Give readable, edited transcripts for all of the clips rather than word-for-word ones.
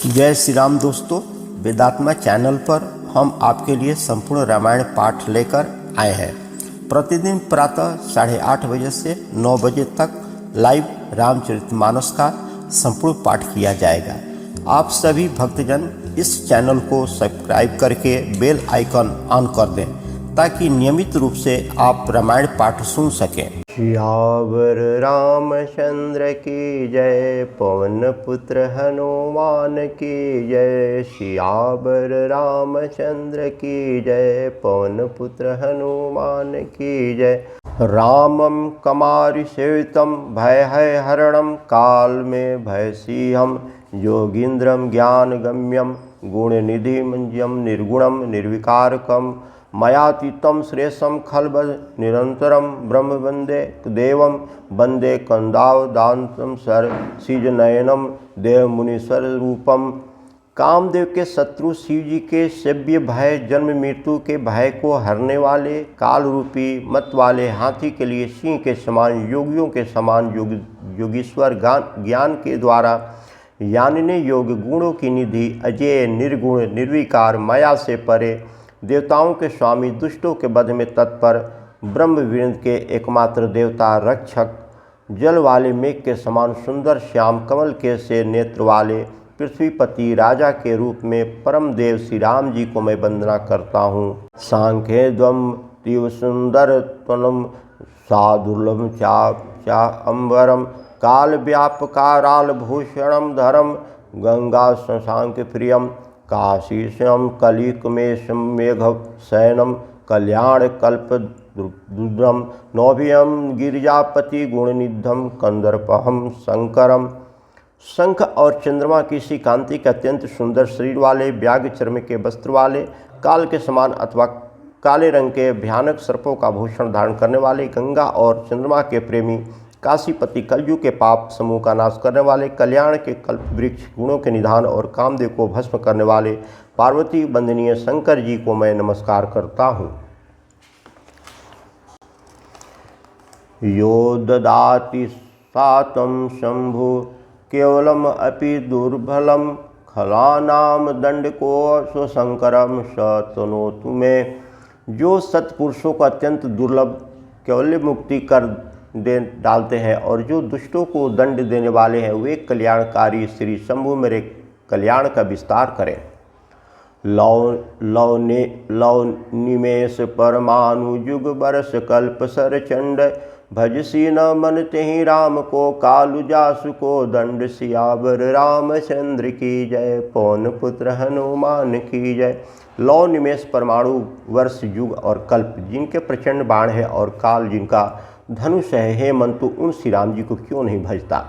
जय श्री राम दोस्तों, वेदात्मा चैनल पर हम आपके लिए संपूर्ण रामायण पाठ लेकर आए हैं। प्रतिदिन प्रातः 8:30 बजे से 9 बजे तक लाइव रामचरितमानस का संपूर्ण पाठ किया जाएगा। आप सभी भक्तजन इस चैनल को सब्सक्राइब करके बेल आइकन ऑन कर दें ताकि नियमित रूप से आप रामायण पाठ सुन सकें। सियावर रामचंद्र की जय, पवन पुत्र हनुमान की जय। सियावर रामचंद्र की जय, पवन पुत्र हनुमान की जय। रामं कमारि सेवितं भयहरणं, काल में भयसीहं योगीन्द्रं ज्ञानगम्यं, गुणनिधिमंजं निर्गुणं निर्विकारकं, मयातीतं श्रेयसं खलबल निरंतरं, ब्रह्म वंदे देवं वंदे कंदावदान्तं सिजनयनं, देव मुनीश्वर रूपम। कामदेव के शत्रु शिव जी के सेव्य भय जन्म मृत्यु के भय को हरने वाले, काल रूपी मत वाले हाथी के लिए सिंह के समान, योगियों के समान योगीश्वर ज्ञान के द्वारा यानी योग गुणों की निधि, अजय निर्गुण निर्विकार, माया से परे, देवताओं के स्वामी, दुष्टों के वध में तत्पर, ब्रह्मवृंद के एकमात्र देवता रक्षक, जल वाले मेघ के समान सुंदर श्याम कमल के से नेत्र वाले, पृथ्वीपति राजा के रूप में परम देव श्री राम जी को मैं वंदना करता हूँ। सांख्य द्वम तीव सुंदर तनम, सादुर्लभ चा अंबरम, काल व्यापकाराल भूषणम धरम, गंगा शशांक प्रियम, काशीशम कलिकमेशम मेघ शयनम, कल्याण कल्प रुद्रम, नौभियम गिरिजापति गुणनिधम, कंदर्पहम शंकरम। शंख और चंद्रमा की सी कांति के अत्यंत सुंदर शरीर वाले, व्याघ्र चर्म के वस्त्र वाले, काल के समान अथवा काले रंग के भयानक सर्पों का भूषण धारण करने वाले, गंगा और चंद्रमा के प्रेमी, काशीपति, कलयुग के पाप समूह का नाश करने वाले, कल्याण के कल्प वृक्ष, गुणों के निधान और कामदेव को भस्म करने वाले, पार्वती वंदनीय शंकर जी को मैं नमस्कार करता हूँ। यो ददाति सातं शंभु, केवलम अपि दुर्बलम, खलानाम दंड को स्वशंकरम सतनोतु में। जो सत्पुरुषों को अत्यंत दुर्लभ केवल मुक्ति कर दे डालते हैं और जो दुष्टों को दंड देने वाले हैं, वे कल्याणकारी श्री शंभु मेरे कल्याण का विस्तार करें। लौ निमेष परमाणु जुग बरस कल्प सर चंड, भजसी न मन तेहि राम को, कालु जासु को दंड। सियावर रामचंद्र की जय, पवन पुत्र हनुमान की जय। लौ निमेष परमाणु वर्ष युग और कल्प जिनके प्रचंड बाण है और काल जिनका धनुष है, हे मंतु उन श्री राम जी को क्यों नहीं भजता।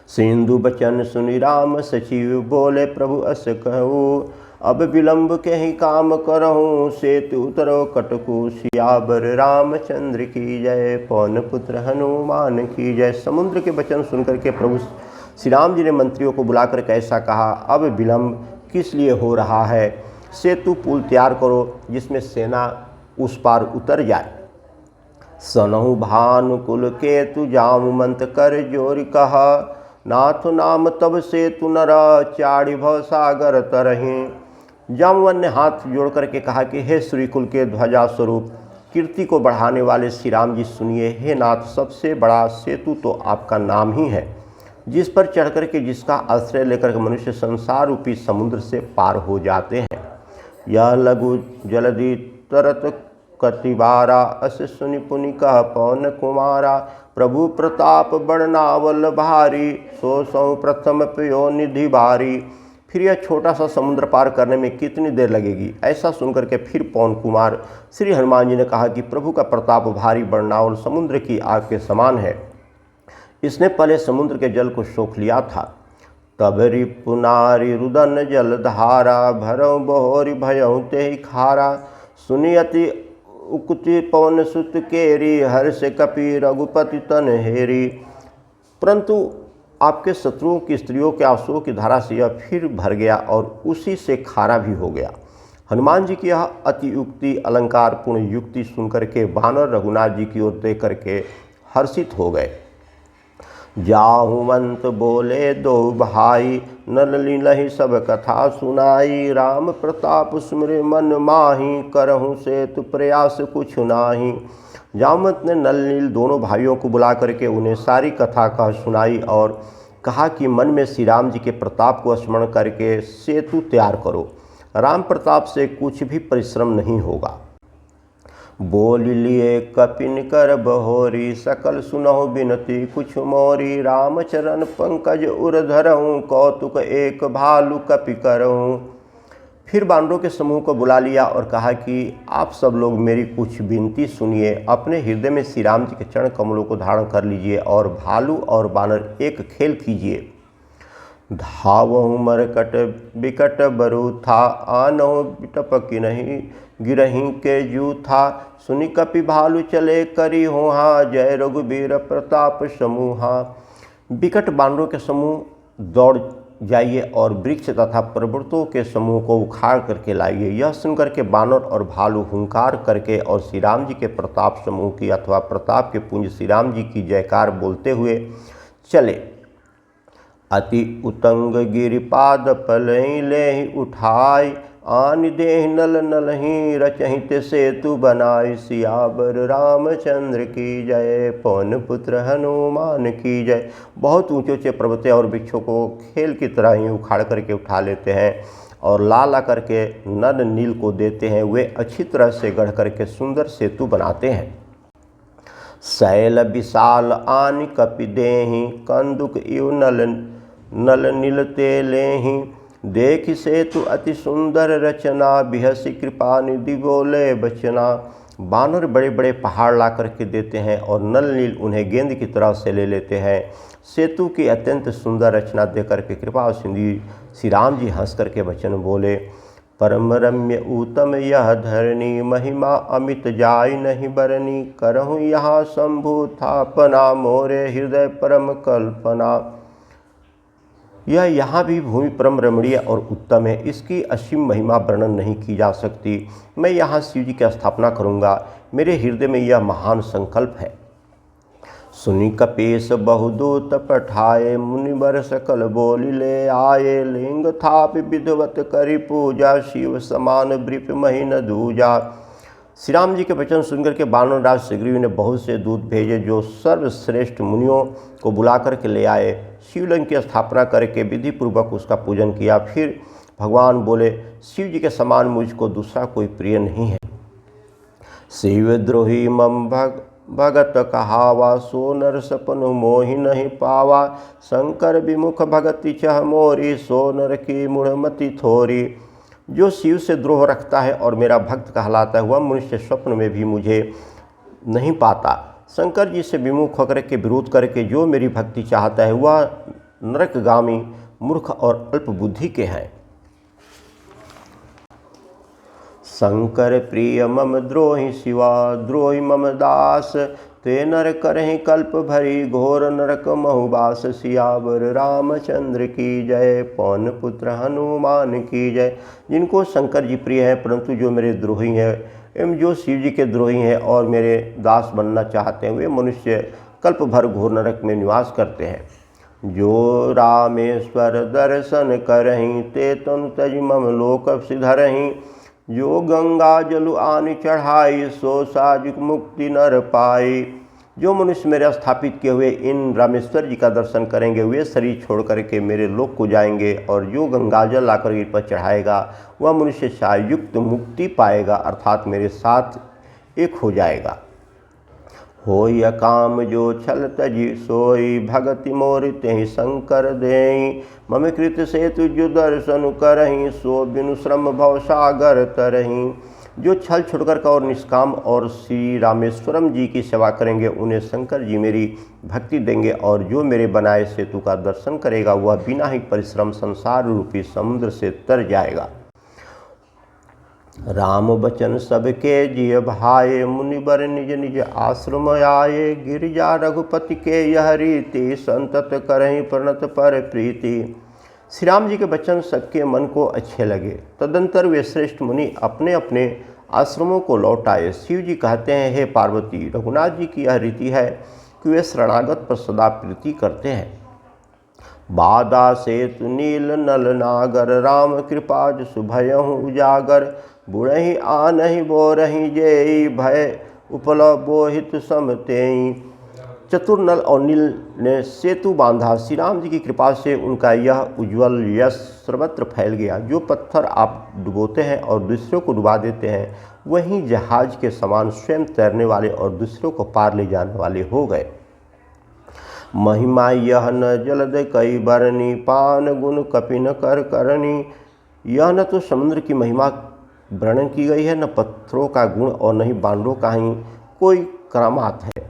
सिंधु बचन सुनि राम सचिव, बोले प्रभु अस कहूँ, अब विलंब के ही काम करहूँ, सेतु उतरो कटकु। सियावर रामचंद्र की जय, पवन पुत्र हनुमान की जय। समुद्र के वचन सुनकर के प्रभु श्री राम जी ने मंत्रियों को बुलाकर कैसा कहा, अब विलंब किस लिए हो रहा है, सेतु पुल तैयार करो जिसमें सेना उस पार उतर जाए। सनहु भानुकुल केतु, जामु मंत कर जोर कहा, नाथ नाम तब सेतु नर, चारि भव सागर तरहि। जामवन ने हाथ जोड़ करके कहा कि हे श्रीकुल के ध्वजा स्वरूप, कीर्ति को बढ़ाने वाले श्री राम जी सुनिए। हे नाथ, सबसे बड़ा सेतु तो आपका नाम ही है, जिस पर चढ़ करके जिसका आश्रय लेकर के मनुष्य संसार रूपी समुद्र से पार हो जाते हैं। यह लघु जलधि तरत कतिबारा, अस सुनि पुनि कह पवन कुमारा। प्रभु प्रताप बड़नावल भारी, सो सौ प्रथम प्यो निधि भारी। फिर यह छोटा सा समुद्र पार करने में कितनी देर लगेगी। ऐसा सुनकर के फिर पवन कुमार श्री हनुमान जी ने कहा कि प्रभु का प्रताप भारी बड़नावल समुद्र की आग के समान है। इसने पहले समुद्र के जल को सोख लिया था। तब रिपुनारी रुदन जलधारा, भरऊ बहोरी भयऊ ते खारा। सुनियति उक्ति पवन सुत केरी, हर्ष कपि रघुपति तन हेरी। परंतु आपके शत्रुओं की स्त्रियों के आंसुओं की धारा से यह फिर भर गया और उसी से खारा भी हो गया। हनुमान जी की यह अति युक्ति अलंकार पूर्ण युक्ति सुनकर के वानर रघुनाथ जी की ओर देख करके हर्षित हो गए। जाहुवंत बोले दो भाई, नल लीलहि सब कथा सुनाई। राम प्रताप सुमिर मन माही, करहूँ सेतु प्रयास कुछ नाही। जामवंत ने नल नील दोनों भाइयों को बुला करके उन्हें सारी कथा कह सुनाई और कहा कि मन में श्री राम जी के प्रताप को स्मरण करके सेतु तैयार करो। राम प्रताप से कुछ भी परिश्रम नहीं होगा। बोल लिए कपिन कर बहोरी, सकल सुनहु बिनती कुछ मोरी। रामचरण पंकज उर धरऊँ, कौतुक एक भालु कपि करऊँ। फिर बानरों के समूह को बुला लिया और कहा कि आप सब लोग मेरी कुछ विनती सुनिए। अपने हृदय में श्री राम जी के चरण कमलों को धारण कर लीजिए और भालू और बानर एक खेल कीजिए। धावहु मरकट बिकट बरु था, आनहु बिटपकी नहीं गिरहीं के जू था। सुनि कपि भालू चले करी होहा, जय रघुबीर प्रताप समूहा। बिकट बानरों के समूह दौड़ जाइए और वृक्ष तथा पर्वतों के समूह को उखाड़ करके लाइए। यह सुनकर के बानर और भालू हुंकार करके और श्री राम जी के प्रताप समूह की अथवा प्रताप के पुंज श्री राम जी की जयकार बोलते हुए चले। अति उतंग गिरिपाद पलहि लेहि उठाई, आन देह नल नलहि रचहित सेतु बनाई। सियावर रामचंद्र की जय, पवन पुत्र हनुमान की जय। बहुत ऊंचे ऊंचे पर्वतें और वृक्षों को खेल की तरह ही उखाड़ करके उठा लेते हैं और ला ला करके नल नील को देते हैं। वे अच्छी तरह से गढ़ करके सुंदर सेतु बनाते हैं। शैल विशाल आनि कपि देहि, कंदुक इव नल नील ते लेहि। देख सेतु अति सुंदर रचना, बिहसी कृपा निधि बोले बचना। बानर बड़े बड़े पहाड़ ला करके देते हैं और नल नील उन्हें गेंद की तरह से ले लेते हैं। सेतु की अत्यंत सुंदर रचना देकर के कृपा सिंधु श्री राम जी हंस करके वचन बोले। परम रम्य उत्तम यह धरणी, महिमा अमित जाय नहीं बरनी। करहूँ यहाँ शंभु थापना, मोरे हृदय परम कल्पना। यह यहाँ भी भूमि परम रमणीय और उत्तम है, इसकी असीम महिमा वर्णन नहीं की जा सकती। मैं यहाँ शिव जी की स्थापना करूँगा, मेरे हृदय में यह महान संकल्प है। सुनि कपीस बहुदूत पठाए, मुनिवर सकल बोली ले आए। लिंग थाप विधवत करी पूजा, शिव समान वृप महीन दूजा। श्री राम जी के वचन सुनकर के वानर राज सुग्रीव ने बहुत से दूत भेजे जो सर्वश्रेष्ठ मुनियों को बुला करके ले आए। शिवलिंग की स्थापना करके विधि पूर्वक उसका पूजन किया। फिर भगवान बोले, शिव जी के समान मुझको दूसरा कोई प्रिय नहीं है। शिवद्रोही मम भगत कहावा, सो नर सपन मोहि नहीं पावा। शंकर विमुख भगति चह मोरी, सो नर की मूढ़मति थोरी। जो शिव से द्रोह रखता है और मेरा भक्त कहलाता है, वह मनुष्य स्वप्न में भी मुझे नहीं पाता। शंकर जी से विमुख होकर के विरोध करके जो मेरी भक्ति चाहता है, वह नरकगामी मूर्ख और अल्प बुद्धि के हैं। शंकर प्रिय मम द्रोहि शिवा, द्रोहि मम दास। ते नर करहि कल्प भरी, घोर नरक महुबास। सियावर रामचंद्र की जय, पवन पुत्र हनुमान की जय। जिनको शंकर जी प्रिय हैं परंतु जो मेरे द्रोही हैं एवं जो शिव जी के द्रोही हैं और मेरे दास बनना चाहते हैं, वे मनुष्य कल्प भर घोर नरक में निवास करते हैं। जो रामेश्वर दर्शन करहीं, ते तनु तज मम लोक सिधरहीं। जो गंगा जलु आनि चढ़ाई, सो साजुक मुक्ति नर पाई। जो मनुष्य मेरे स्थापित किए हुए इन रामेश्वर जी का दर्शन करेंगे, वे शरीर छोड़ करके मेरे लोक को जाएंगे। और जो गंगाजल लाकर इन पर चढ़ाएगा, वह मनुष्य सायुक्त मुक्ति पाएगा, अर्थात मेरे साथ एक हो जाएगा। हो यह काम जो छल तजी सोई, भगति मोर तेहि शंकर देई। मम कृत सेतु जो दर्शन करहीं, सो बिनु श्रम भव सागर तरहीं। जो छल छुड़कर का और निष्काम और श्री रामेश्वरम जी की सेवा करेंगे, उन्हें शंकर जी मेरी भक्ति देंगे। और जो मेरे बनाए सेतु का दर्शन करेगा, वह बिना ही परिश्रम संसार रूपी समुद्र से तर जाएगा। राम बचन सबके जिय भाए, मुनिवर निज निज आश्रम आए। गिरिजा रघुपति के यह रीति, संतत करहीं प्रणत पर प्रीति। श्री राम जी के वचन सबके मन को अच्छे लगे। तदंतर वे श्रेष्ठ मुनि अपने अपने आश्रमों को लौट आए। शिव जी कहते हैं, हे पार्वती, रघुनाथ जी की यह रीति है कि वे शरणागत पर सदा प्रीति करते हैं। बाधा सेतु नील नल नागर, राम कृपा जसु भयहु उजागर। बुढ़ही आनहि बोरहि जेई, भय उपलव बोहित समतेई। चतुर नल और नील ने सेतु बांधा। श्री राम जी की कृपा से उनका यह उज्ज्वल यश सर्वत्र फैल गया। जो पत्थर आप डुबोते हैं और दूसरों को डुबा देते हैं, वहीं जहाज के समान स्वयं तैरने वाले और दूसरों को पार ले जाने वाले हो गए। महिमा यह न जलद कई बरनी, पान गुण कपिन कर करनी। यह न तो समुद्र की महिमा वर्णन की गई है, न पत्थरों का गुण और न ही बांडों का ही कोई करामात है।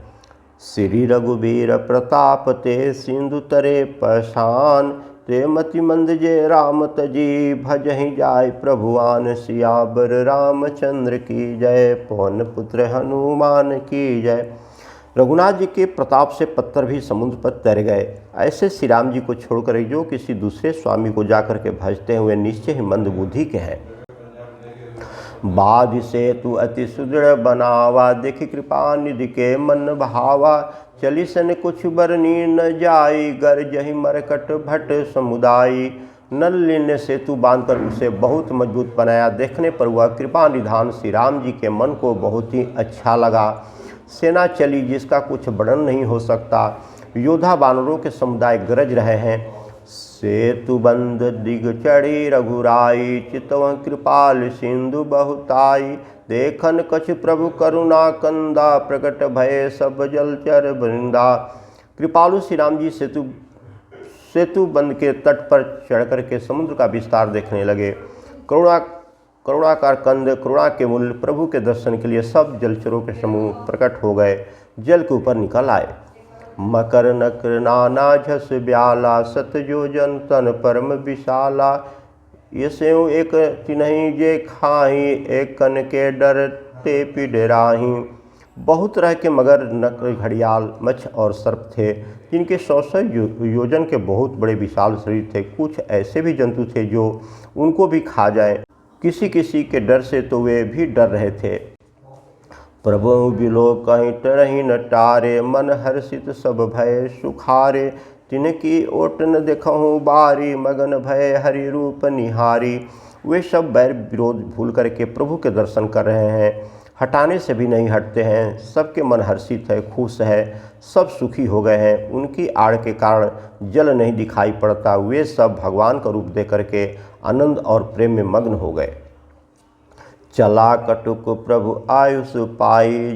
श्री रघुबीर प्रताप ते, सिंधु तरे पशान। ते मति मंद जे राम तजी, भजहि जाय प्रभुआन। सियावर रामचंद्र की जय, पवन पुत्र हनुमान की जय। रघुनाथ जी के प्रताप से पत्थर भी समुद्र पर तैर गए। ऐसे श्री राम जी को छोड़कर जो किसी दूसरे स्वामी को जाकर के भजते हुए निश्चय ही मंद बुद्धि के हैं। बाध से तू अति सुदृढ़ बनावा, देखि कृपा निधि के मन भावा। चली सन कुछ बरनी न जाई, गरजहि मरकट भट समुदायी। नल ने सेतु बांधकर उसे बहुत मजबूत बनाया। देखने पर वह कृपा निधान श्री राम जी के मन को बहुत ही अच्छा लगा। सेना चली जिसका कुछ वर्णन नहीं हो सकता। योद्धा बानरों के समुदाय गरज रहे हैं। सेतु बंद दिग चढ़ी रघुराई, चितव कृपाल सिंधु बहुताई। देखन कछ प्रभु करुणा कंदा, प्रकट भय सब जलचर वृंदा। कृपालु श्री राम जी सेतु बंद के तट पर चढ़कर के समुद्र का विस्तार देखने लगे। करुणाकार कंद, करुणा के मूल प्रभु के दर्शन के लिए सब जलचरों के समूह प्रकट हो गए, जल के ऊपर निकल आए। मकर नकर नाना झस ब्याला, सत जो जन तन परम विशाला। ये सेव एक तिन्हि जे खाही, एक कन के डर ते पिडराही। बहुत तरह के मगर, नकर, घड़ियाल, मच्छ और सर्प थे, जिनके 100 योजन के बहुत बड़े विशाल शरीर थे। कुछ ऐसे भी जंतु थे जो उनको भी खा जाए। किसी किसी के डर से तो वे भी डर रहे थे। प्रभु बिलो कहीं टरही न टारे, मन हर्षित सब भय सुखारे। तिनकी ओट न देखहूँ बारी, मगन भय हरि रूप निहारी। वे सब बैर विरोध भूल करके प्रभु के दर्शन कर रहे हैं, हटाने से भी नहीं हटते हैं। सबके मन हर्षित है, खुश है, सब सुखी हो गए हैं। उनकी आड़ के कारण जल नहीं दिखाई पड़ता। वे सब भगवान का रूप दे करके आनंद और प्रेम में मग्न हो गए। चला कटुक प्रभु आयुष पाई,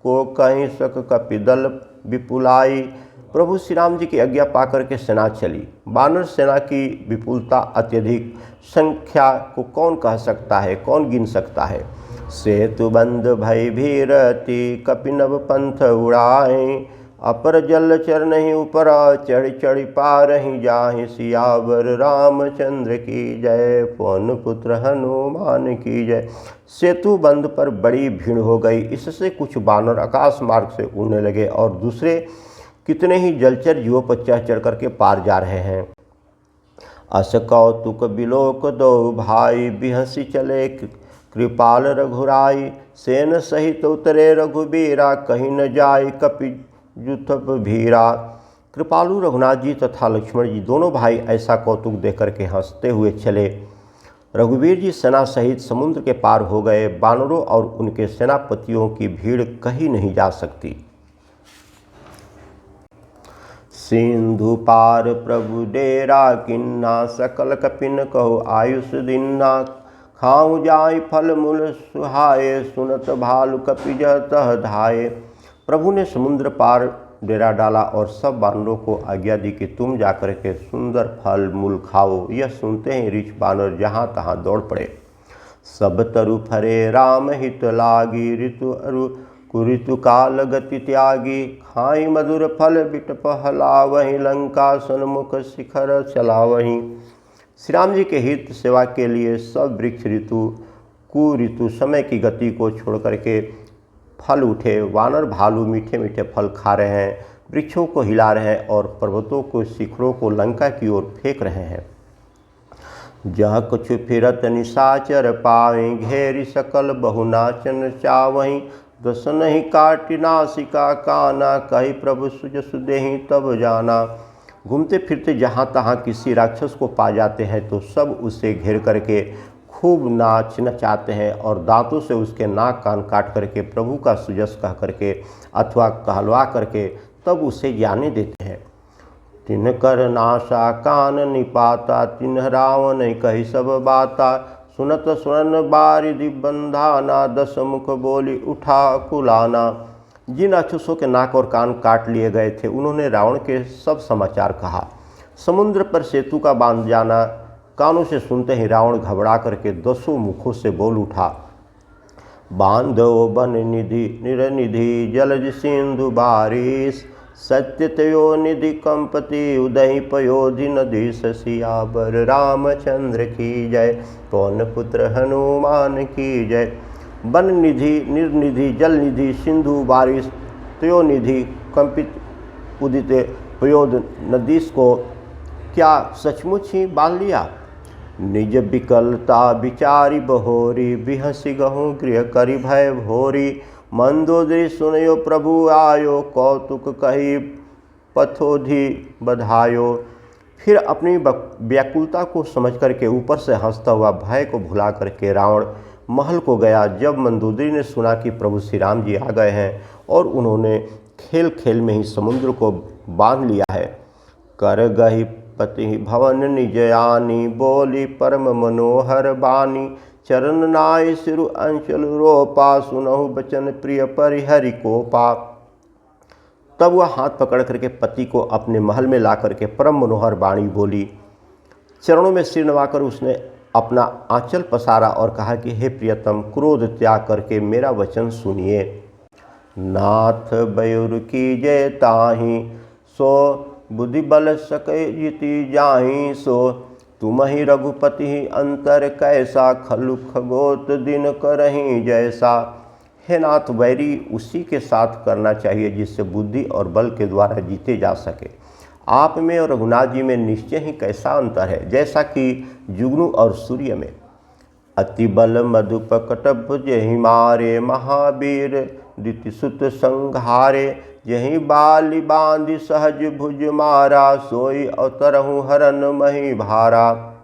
को कहीं सक कपिदल विपुलाई। प्रभु श्री राम जी की आज्ञा पाकर के सेना चली। वानर सेना की विपुलता अत्यधिक, संख्या को कौन कह सकता है, कौन गिन सकता है। सेतु बंद भय भीरति, कपिनव पंथ उड़ाए। अपर जल चरनहि ऊपर, चढ़ चढ़ पारहि जाहि। सियावर रामचंद्र की जय, पवन पुत्र हनुमान की जय। सेतु बंद पर बड़ी भीड़ हो गई। इससे कुछ बानर आकाश मार्ग से उड़ने लगे और दूसरे कितने ही जलचर जीवों पर चढ़ चढ़ करके पार जा रहे हैं। अस कौतुक बिलोक दो भाई, बिहसी चले कृपाल रघुराई। सेन सहित उतरे रघुबीरा, कहीं न जाय कपि जुथप भीरा। कृपालु रघुनाथ जी तथा लक्ष्मण जी दोनों भाई ऐसा कौतुक देकर के हंसते हुए चले। रघुवीर जी सेना सहित समुद्र के पार हो गए। बानरों और उनके सेनापतियों की भीड़ कहीं नहीं जा सकती। सिंधु पार प्रभु डेरा किन्ना, सकल कपिन कहो आयुष दिन्ना। खाऊं जाय फल मूल सुहाए, सुनत भालु कपि जतह धाये। प्रभु ने समुद्र पार डेरा डाला और सब बानरों को आज्ञा दी कि तुम जाकर के सुंदर फल मूल खाओ। यह सुनते ही रीछ बानर जहाँ तहाँ दौड़ पड़े। सब तरु फरे राम हित लागी, ऋतु अरु कुऋतु काल गति त्यागी। खाई मधुर फल बिट पहलावहीं, लंका सन्मुख शिखर चलावहीं। श्री राम जी के हित सेवा के लिए सब वृक्ष ऋतु कुऋतु समय की गति को छोड़ करके फल उठे। वानर भालू मीठे मीठे फल खा रहे हैं, वृक्षों को हिला रहे हैं और पर्वतों को शिखरों को लंका की ओर फेंक रहे हैं। जह कुछ फिरत निशाचर पावें, घेरी सकल बहुनाचन चावहीं। दस नहीं काटि नासिका काना, कही प्रभु सुज सुदेहि तब जाना। घूमते फिरते जहाँ तहाँ किसी राक्षस को पा जाते हैं तो सब उसे घेर करके खूब नाच नचाते हैं और दांतों से उसके नाक कान काट करके प्रभु का सुजस कह करके अथवा कहलवा करके तब उसे जाने देते हैं। तिन्ह कर नासा कान निपाता, तिन्ह रावण कही सब बाता। सुनत सुनन बारिधि बंधाना, दस मुख बोली उठा कुलाना। जिन राक्षसों के नाक और कान काट लिए गए थे उन्होंने रावण के सब समाचार कहा। समुद्र पर सेतु का बांध जाना कानों से सुनते ही रावण घबरा करके दसों मुखों से बोल उठा। बांधो बन निधि निरनिधि, जलज सिंधु बारिश। सत्य तयो निधि कंपति, उदय पयोधि नदी। सियावर रामचंद्र की जय, पवन पुत्र हनुमान की जय। वन निधि निर्निधि, जल निधि, सिंधु बारिश, तयो निधि कंपित उदित पयोध नदीश को क्या सचमुच ही बांध लिया। निज विकलता विचारी बहोरी, बिहसी गहूँ गृह करी भय भोरी। मंदोदरी सुनयो प्रभु आयो, कौतुक कही पथोधि बधायो। फिर अपनी व्याकुलता को समझ करके ऊपर से हंसता हुआ भय को भुला करके रावण महल को गया। जब मंदोदरी ने सुना कि प्रभु श्री राम जी आ गए हैं और उन्होंने खेल खेल में ही समुद्र को बांध लिया है। कर गही पति भवन निजयानी, बोली परम मनोहर बानी। चरण नाय सिरु अंचल रोपा, सुनहु बचन प्रिय परिहरि को पा। तब वह हाथ पकड़ करके पति को अपने महल में ला करके परम मनोहर बाणी बोली। चरणों में सिर नवाकर उसने अपना आंचल पसारा और कहा कि हे प्रियतम, क्रोध त्याग करके मेरा वचन सुनिए। नाथ बयुर की जय ताहि, सो बुद्धि बल सके जीति जाहि। सो तुम ही रघुपति अंतर कैसा, खलु खगोत दिन करहीं जैसा। हे नाथ, वैरी उसी के साथ करना चाहिए जिससे बुद्धि और बल के द्वारा जीते जा सके। आप में और रघुनाथ जी में निश्चय ही कैसा अंतर है, जैसा कि जुगनू और सूर्य में। अति बल मधुप कटभ जहि मारे, महावीर दितिसुत संघारे। यही बाली बांधि सहज भुज मारा, सोई अवतरहु हरन मही भारा।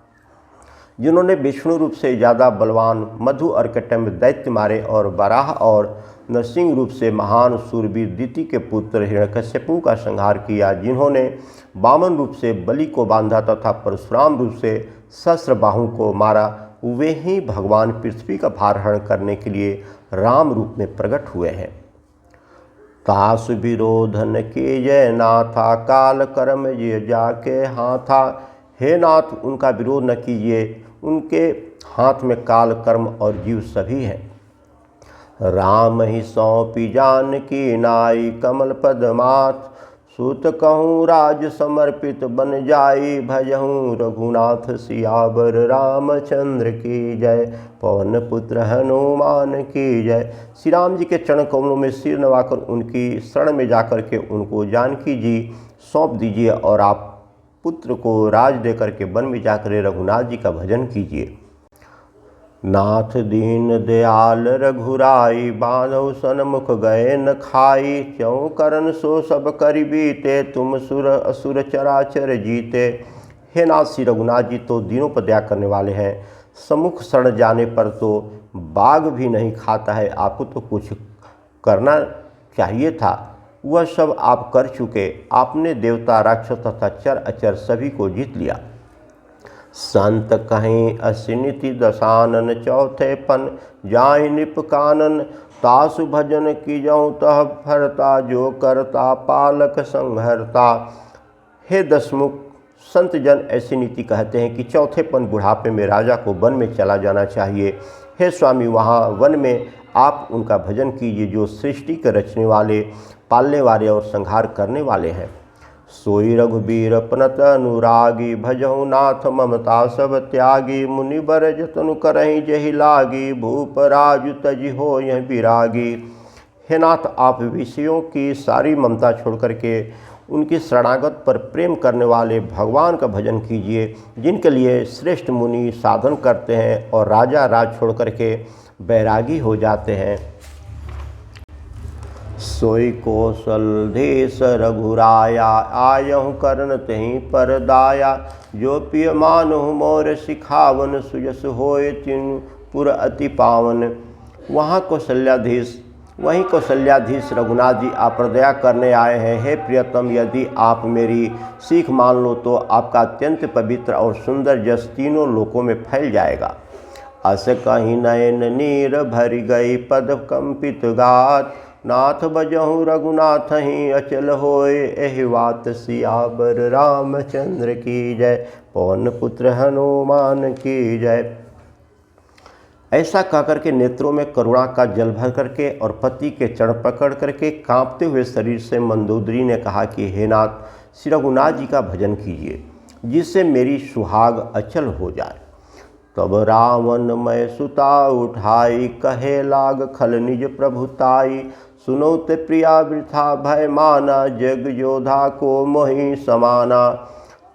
जिन्होंने विष्णु रूप से ज़्यादा बलवान मधु और कटम्ब दैत्य मारे और बराह और नरसिंह रूप से महान सूरवीर दिति के पुत्र हिरण्यकश्यपु का संहार किया। जिन्होंने वामन रूप से बलि को बांधा तथा परशुराम रूप से सहस्र बाहु को मारा, वे ही भगवान पृथ्वी का भार हरण करने के लिए राम रूप में प्रकट हुए हैं। तास विरोधन के जय नाथा, काल कर्म ये जाके हाथा। हे नाथ, उनका विरोध न कीजिए, उनके हाथ में काल कर्म और जीव सभी हैं। राम ही सौंपी जानकी नाई, कमल पद माथ। सुत कहूँ राज समर्पित बन जाई, भजहूँ रघुनाथ सियावर रामचंद्र की जय, पवन पुत्र हनुमान की जय। श्री राम जी के चरण कमलों में सिर नवाकर उनकी शरण में जाकर के उनको जानकी जी सौंप दीजिए और आप पुत्र को राज देकर के वन में जाकर रघुनाथ जी का भजन कीजिए। नाथ दीन दयाल रघुराई, बांधो सन्मुख गए न खाई। क्यों करन सो सब करि बीते, तुम सुर असुर चराचर जीते। हे नाथ, श्री रघुनाथ जी तो दीनों पर दया करने वाले हैं। सम्मुख शरण जाने पर तो बाघ भी नहीं खाता है। आपको तो कुछ करना चाहिए था, वह सब आप कर चुके। आपने देवता राक्षस तथा चर अचर सभी को जीत लिया। संत कहीं असिनिति दशानन, चौथे पन जाहि निप कानन। तासु भजन की जाऊँ तह भरता, जो करता पालक संहरता। हे दशमुख, संत जन ऐसी नीति कहते हैं कि चौथे पन बुढ़ापे में राजा को वन में चला जाना चाहिए। हे स्वामी, वहाँ वन में आप उनका भजन कीजिए जो सृष्टि के रचने वाले, पालने वाले और संहार करने वाले हैं। सोई रघुबीर पनत अनुरागी, भजहु नाथ ममता सब त्यागी। मुनि बर जतनु करहि जहि लागी, भूप राजु तजि हो यह विरागी। हे नाथ, आप विषयों की सारी ममता छोड़ करके उनकी शरणागत पर प्रेम करने वाले भगवान का भजन कीजिए, जिनके लिए श्रेष्ठ मुनि साधन करते हैं और राजा राज छोड़ करके बैरागी हो जाते हैं। सोई कौशल देश रघुराया, आयहु करण तहीं पर दाया। जो पिय मानहु मोर सिखावन, सुजस होय तिनु पुर अति पावन। वहीं कौशल्याधीश रघुनाथ जी आप पर दया करने आए हैं। हे प्रियतम, यदि आप मेरी सीख मान लो तो आपका अत्यंत पवित्र और सुंदर जस तीनों लोकों में फैल जाएगा। अस कहीं नयन नीर भर गई, पद कंपित गात। नाथ बजहु रघुनाथ ही अचल होय, एहि बात सियावर रामचंद्र की जय। पवन पुत्र हनुमान की जय। ऐसा कहकर के नेत्रों में करुणा का जल भर करके और पति के चरण पकड़ करके कांपते हुए शरीर से मंदोदरी ने कहा कि हे नाथ, श्री रघुनाथ जी का भजन कीजिए, जिससे मेरी सुहाग अचल हो जाए। तब रावण मैं सुता उठाई, कहे लाग खल निज प्रभुताई। सुनो ते प्रिया वृथा भय माना, जग योधा को मोहि समाना।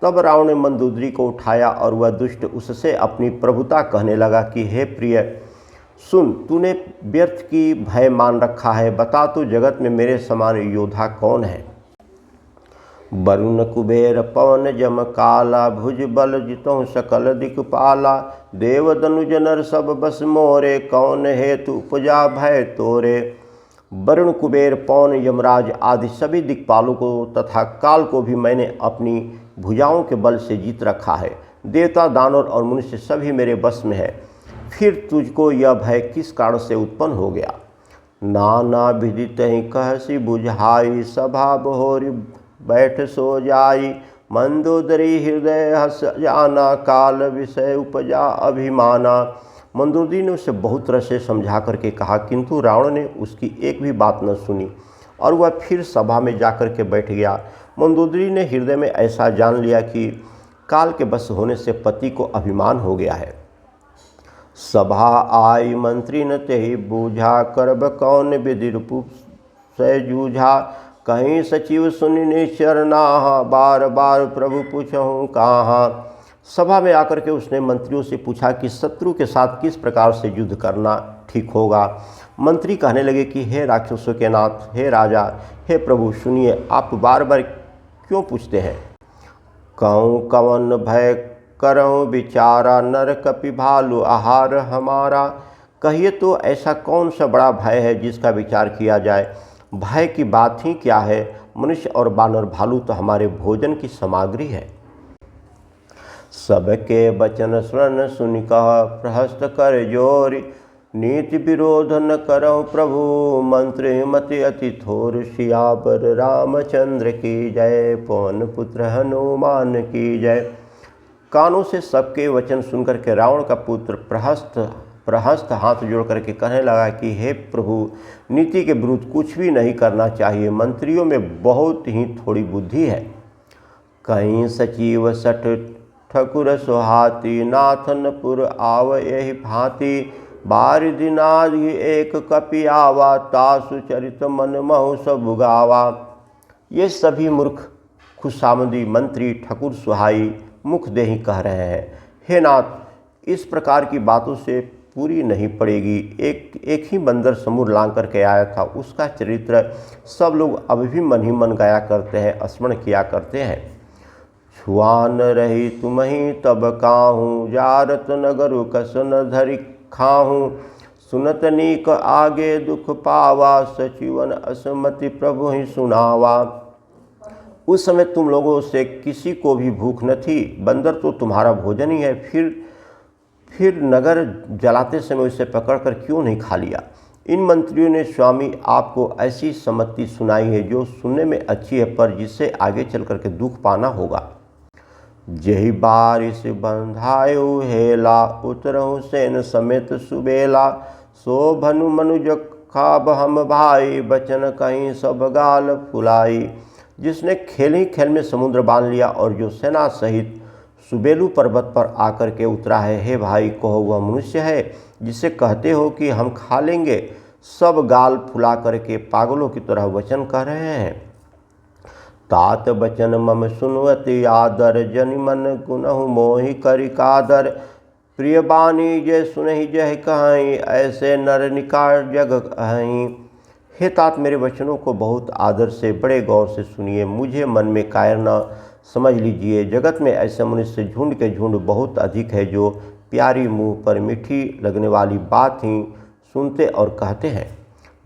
तब रावण ने मंदोदरी को उठाया और वह दुष्ट उससे अपनी प्रभुता कहने लगा कि हे प्रिय सुन, तूने व्यर्थ की भय मान रखा है। बता तो जगत में मेरे समान योद्धा कौन है। वरुण कुबेर पवन जम काला, भुज बल जितों सकल दिक्पाला। देव दनुज नर सब बस मोरे, कौन हेतु उपजा भय तोरे। वरुण कुबेर पवन यमराज आदि सभी दिक्पालों को तथा काल को भी मैंने अपनी भुजाओं के बल से जीत रखा है। देवता दानव और मनुष्य सभी मेरे बस में है। फिर तुझको यह भय किस कारण से उत्पन्न हो गया। नाना विदित ही कहसी बुझाई, सभा बहोरी बैठ सो जाई। मंदोदरी हृदय हस जाना, काल विषय उपजा अभिमाना। मंदोदरी ने उसे बहुत तरह से समझा करके कहा, किंतु रावण ने उसकी एक भी बात न सुनी और वह फिर सभा में जाकर के बैठ गया। मंदोदरी ने हृदय में ऐसा जान लिया कि काल के बस होने से पति को अभिमान हो गया है। सभा आई मंत्री न तेहि बूझा, करब कौन विधि रूप से जूझा। कहीं सचिव सुनि निश्चरना, बार बार प्रभु पूछहु कहाँ। सभा में आकर के उसने मंत्रियों से पूछा कि शत्रु के साथ किस प्रकार से युद्ध करना ठीक होगा। मंत्री कहने लगे कि हे राक्षसों के नाथ, हे राजा, हे प्रभु, सुनिए, आप बार बार क्यों पूछते हैं। कहूँ कवन भय करऊँ विचारा, नर कपि भालु आहार हमारा। कहिए तो ऐसा कौन सा बड़ा भय है जिसका विचार किया जाए। भय की बात ही क्या है, मनुष्य और बानर भालू तो हमारे भोजन की सामग्री है। सबके वचन श्रवण सुनि कह, प्रहस्त कर जोरी। नीति विरोध न करऊँ प्रभु, मंत्र मति अति थोर। सियावर रामचंद्र की जय, पवन पुत्र हनुमान की जय। कानों से सबके वचन सुनकर के रावण का पुत्र प्रहस्त हाथ जोड़ करके कहने लगा कि हे प्रभु, नीति के विरुद्ध कुछ भी नहीं करना चाहिए। मंत्रियों में बहुत ही थोड़ी बुद्धि है। कहीं सचिव सठ ठकुर सुहाती, नाथनपुर आव यही भांति। बारि दिनाद एक कपि आवा, तासु चरित मन महु सब गावा। ये सभी मूर्ख खुशामदी मंत्री ठकुर सुहाई मुख देही कह रहे हैं। हे नाथ, इस प्रकार की बातों से पूरी नहीं पड़ेगी। एक ही बंदर समूह लांग करके आया था, उसका चरित्र सब लोग अभी भी मन ही मन गाया करते हैं, स्मरण किया करते हैं। छुआन रही तुम्ही तब काहूँ, जारत नगर कसन धरि खाहूँ। सुनत नीक आगे दुख पावा, सचिवन असमति प्रभु ही सुनावा। उस समय तुम लोगों से किसी को भी भूख न थी, बंदर तो तुम्हारा भोजन ही है। फिर नगर जलाते समय उसे पकड़कर क्यों नहीं खा लिया। इन मंत्रियों ने स्वामी आपको ऐसी सम्मति सुनाई है जो सुनने में अच्छी है, पर जिससे आगे चल करके दुख पाना होगा। जही बारिश बंधायु हेला, उतरहु सेन समेत सुबेला। सो भनु मनुज खाब हम भाई, बचन कहीं सब गाल फुलाई। जिसने खेल ही खेल में समुद्र बांध लिया और जो सेना सहित सुबेलू पर्वत पर आकर के उतरा है। हे भाई, कहो वह मनुष्य है जिसे कहते हो कि हम खा लेंगे। सब गाल फुला करके पागलों की तरह वचन कह रहे हैं। तात बचन मम सुनवति आदर, जनि मन गुनहु मोहि करि कादर। प्रिय बानी जय सुनहि जय कहीं, ऐसे नर निकार जग अहीं। हे तात, मेरे वचनों को बहुत आदर से बड़े गौर से सुनिए, मुझे मन में कायर न समझ लीजिए। जगत में ऐसे मनुष्य झुंड के झुंड बहुत अधिक है, जो प्यारी मुँह पर मीठी लगने वाली बात ही सुनते और कहते हैं।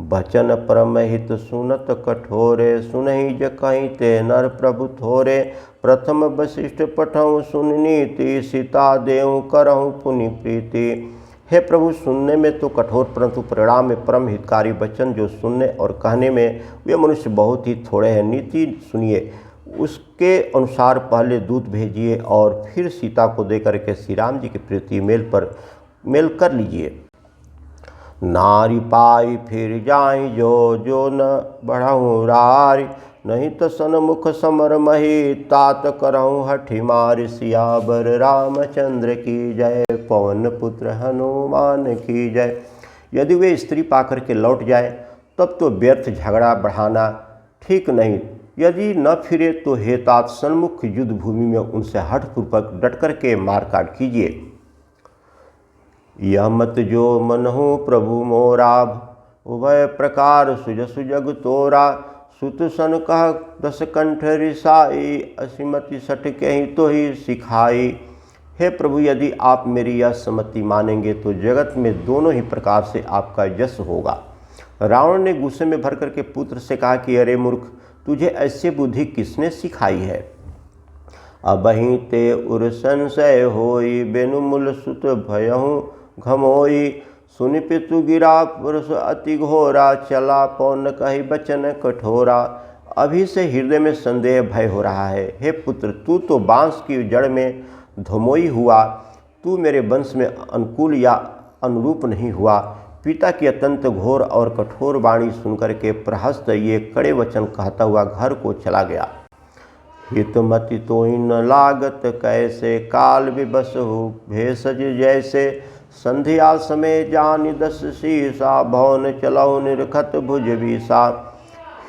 बचन परम हित सुनत कठोरे, सुनहि ज कहीं ते नर प्रभु थोरे। प्रथम वशिष्ठ पठऊँ सुन नीति, सीता देऊँ करहूँ पुनि प्रीति। हे प्रभु, सुनने में तो कठोर, परंतु परिणाम में परम हितकारी वचन जो सुनने और कहने में वे मनुष्य बहुत ही थोड़े हैं। नीति सुनिए, उसके अनुसार पहले दूत भेजिए और फिर सीता को देकर के श्री राम जी की प्रीति मेल कर लीजिए। नारी पाई फिर जाई जो, जो न बढ़ाऊँ रारी। नहीं तो सनमुख समर मही, तात करहूँ हठी मार। सियावर रामचंद्र की जय, पवन पुत्र हनुमान की जय। यदि वे स्त्री पाकर के लौट जाए तब तो व्यर्थ झगड़ा बढ़ाना ठीक नहीं। यदि न फिरे तो हे तात, सन्मुख युद्ध भूमि में उनसे हठपूर्वक डट कर के मारकाट कीजिए। यह मत जो मनहु प्रभु मोरा, उभय प्रकार सुजसु जग तोरा। सुत सन कह दस कंठ रिसाई, असीमति सठ कहीं तो ही सिखाई। हे प्रभु, यदि आप मेरी यह सम्मति मानेंगे तो जगत में दोनों ही प्रकार से आपका यश होगा। रावण ने गुस्से में भर करके पुत्र से कहा कि अरे मूर्ख, तुझे ऐसी बुद्धि किसने सिखाई है। अबहि ते उर संशय होई, बेनु मूल सुत भयहु घमोई। सुनि पितु गिरा पुरुष अति घोरा, चला पौन कही बचन कठोरा। अभी से हृदय में संदेह भय हो रहा है। हे पुत्र, तू तो बांस की जड़ में धमोई हुआ, तू मेरे वंश में अनुकूल या अनुरूप नहीं हुआ। पिता की अत्यंत घोर और कठोर वाणी सुनकर के प्रहस्त ये कड़े वचन कहता हुआ घर को चला गया। हितमति तो ही न लागत कैसे, काल विबस हो भेषज जैसे। संध्या समय जानि दस शीसा, भवन चलाओ निरखत भुज बीसा।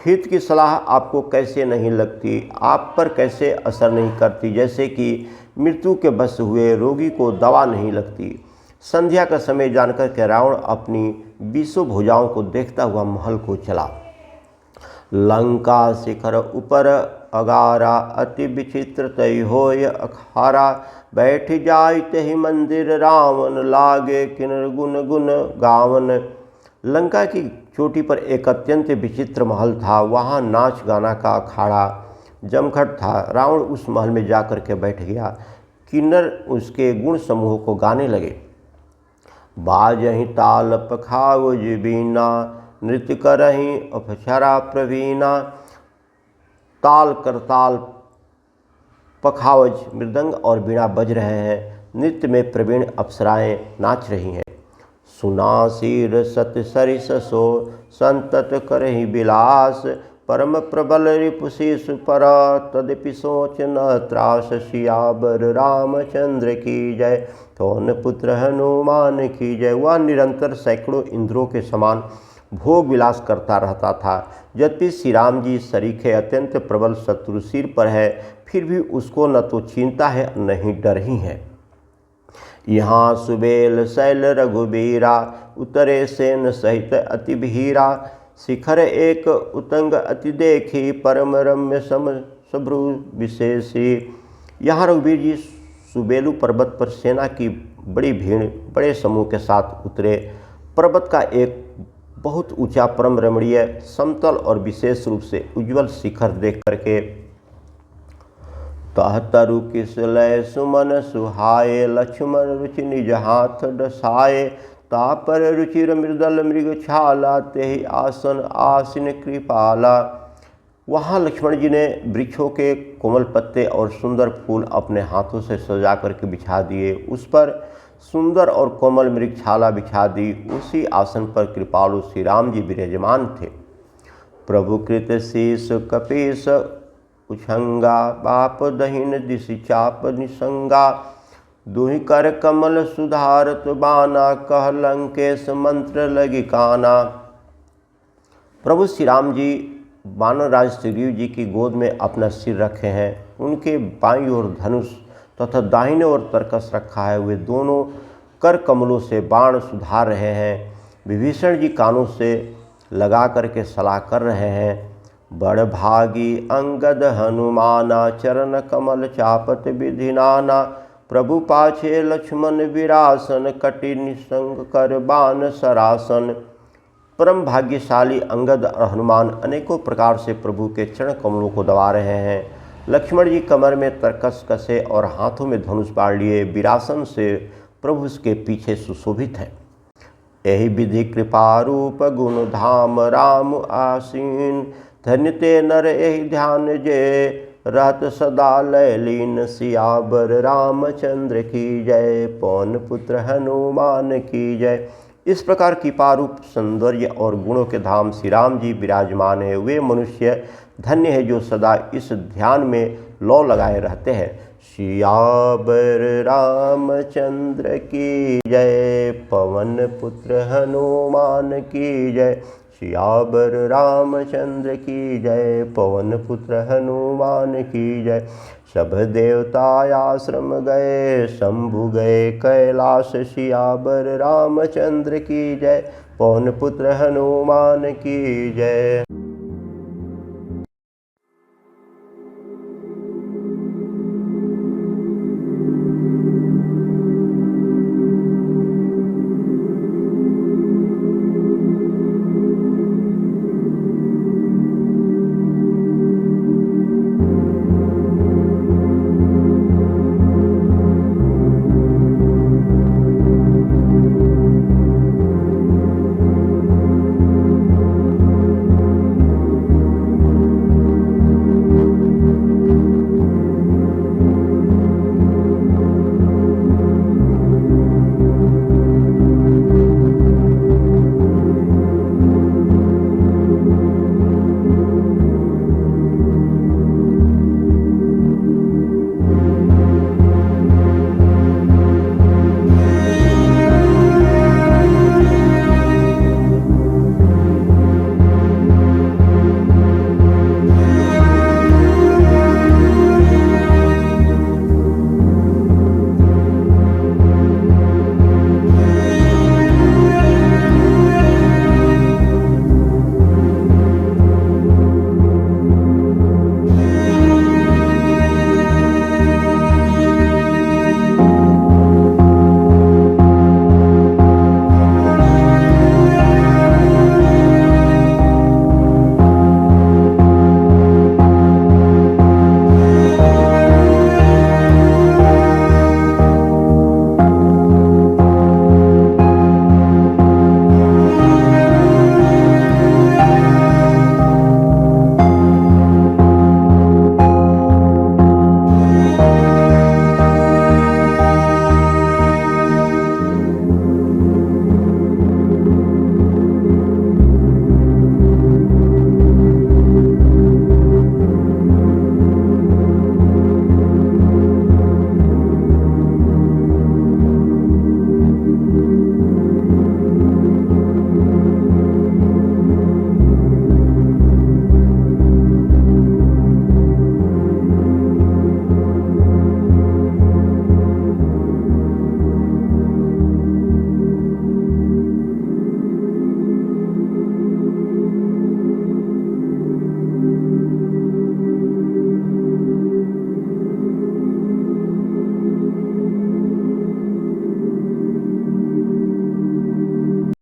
हित की सलाह आपको कैसे नहीं लगती, आप पर कैसे असर नहीं करती, जैसे कि मृत्यु के बस हुए रोगी को दवा नहीं लगती। संध्या का समय जानकर के रावण अपनी 20 भुजाओं को देखता हुआ महल को चला। लंका शिखर ऊपर अगारा, अति विचित्र तय होय अखारा। बैठ जाय तेहि मंदिर रावण, लागे किन्नर गुन गुन गावन। लंका की चोटी पर एक अत्यंत विचित्र महल था। वहाँ नाच गाना का अखाड़ा जमघट था। रावण उस महल में जाकर के बैठ गया। किन्नर उसके गुण समूह को गाने लगे। बाजहि ताल पखावज बीना, नृत्य करहि अप्सरा प्रवीणा। ताल करताल, पखावज मृदंग और बीणा बज रहे हैं। नृत्य में प्रवीण अप्सराएं नाच रही हैं। सुना सिर सत सरिस सो, संतत करहि विलास। परम प्रबल रिपुशीष पर, तदपि सोच न त्रास। सियावर रामचंद्र की जय, पवन पुत्र हनुमान की जय। वह निरंतर सैकड़ों इंद्रों के समान भोग विलास करता रहता था। यद्यपि श्री राम जी सरीखे अत्यंत प्रबल शत्रु सिर पर है, फिर भी उसको न तो चिंता है न ही डर ही है। यहाँ सुबेल शैल रघुबीरा, उतरे सेन सहित अति भीरा। शिखर एक उतंग अति देखी, परम रम्य सम सभ्रु विशेषी। यहाँ रघुबीर जी सुबेलु पर्वत पर सेना की बड़ी भीड़ बड़े समूह के साथ उतरे। पर्वत का एक बहुत ऊंचा परम रमणीय समतल और विशेष रूप से उज्जवल शिखर देख करके तहतरु किस लय सुमन सुहाये, लक्ष्मण रुचि निज हाथ डसाए। तापर रुचिर मृदल मृग छाला, तेहि आसन आसीन कृपाला। वहाँ लक्ष्मण जी ने वृक्षों के कोमल पत्ते और सुंदर फूल अपने हाथों से सजा करके बिछा दिए। उस पर सुंदर और कोमल मृगछाला बिछा दी। उसी आसन पर कृपालु श्री राम जी विराजमान थे। प्रभु कृत शीस कपीस उछंगा, बाप दहिन दिशि चाप निसंगा। दुहि कर कमल सुधारत बाना, कह लंकेश मंत्र लगी काना। प्रभु श्री राम जी वानरराज सुग्रीव जी की गोद में अपना सिर रखे हैं। उनके बाईं ओर धनुष तथा दाहिने ओर तरकस रखा है। वे दोनों कर कमलों से बाण सुधार रहे हैं। विभीषण जी कानों से लगा करके सलाह कर रहे हैं। बड़ भागी अंगद हनुमाना, चरण कमल चापत विधि नाना। प्रभु पाछे लक्ष्मण विरासन, कटि निसंग कर बान सरासन। परम भाग्यशाली अंगद और हनुमान अनेकों प्रकार से प्रभु के चरण कमलों को दबा रहे हैं। लक्ष्मण जी कमर में तरकस कसे और हाथों में धनुष बाण लिए विरासन से प्रभु उसके पीछे सुशोभित है। यही विधि कृपा रूप गुण धाम, राम आसीन। धन्य ते नर यही ध्यान जे, रहत सदा लय लीन। सियावर रामचंद्र की जय, पवन पुत्र हनुमान की जय। इस प्रकार कृपारूप सौंदर्य और गुणों के धाम श्री राम जी विराजमान है। वे मनुष्य धन्य है जो सदा इस ध्यान में लौ लगाए रहते हैं। सियावर रामचंद्र की जय, पवन पुत्र हनुमान की जय। सियावर रामचंद्र की जय, पवन पुत्र हनुमान की जय। सब देवता आश्रम गए, शंभु गए कैलाश। सियावर रामचंद्र की जय, पवन पुत्र हनुमान की जय।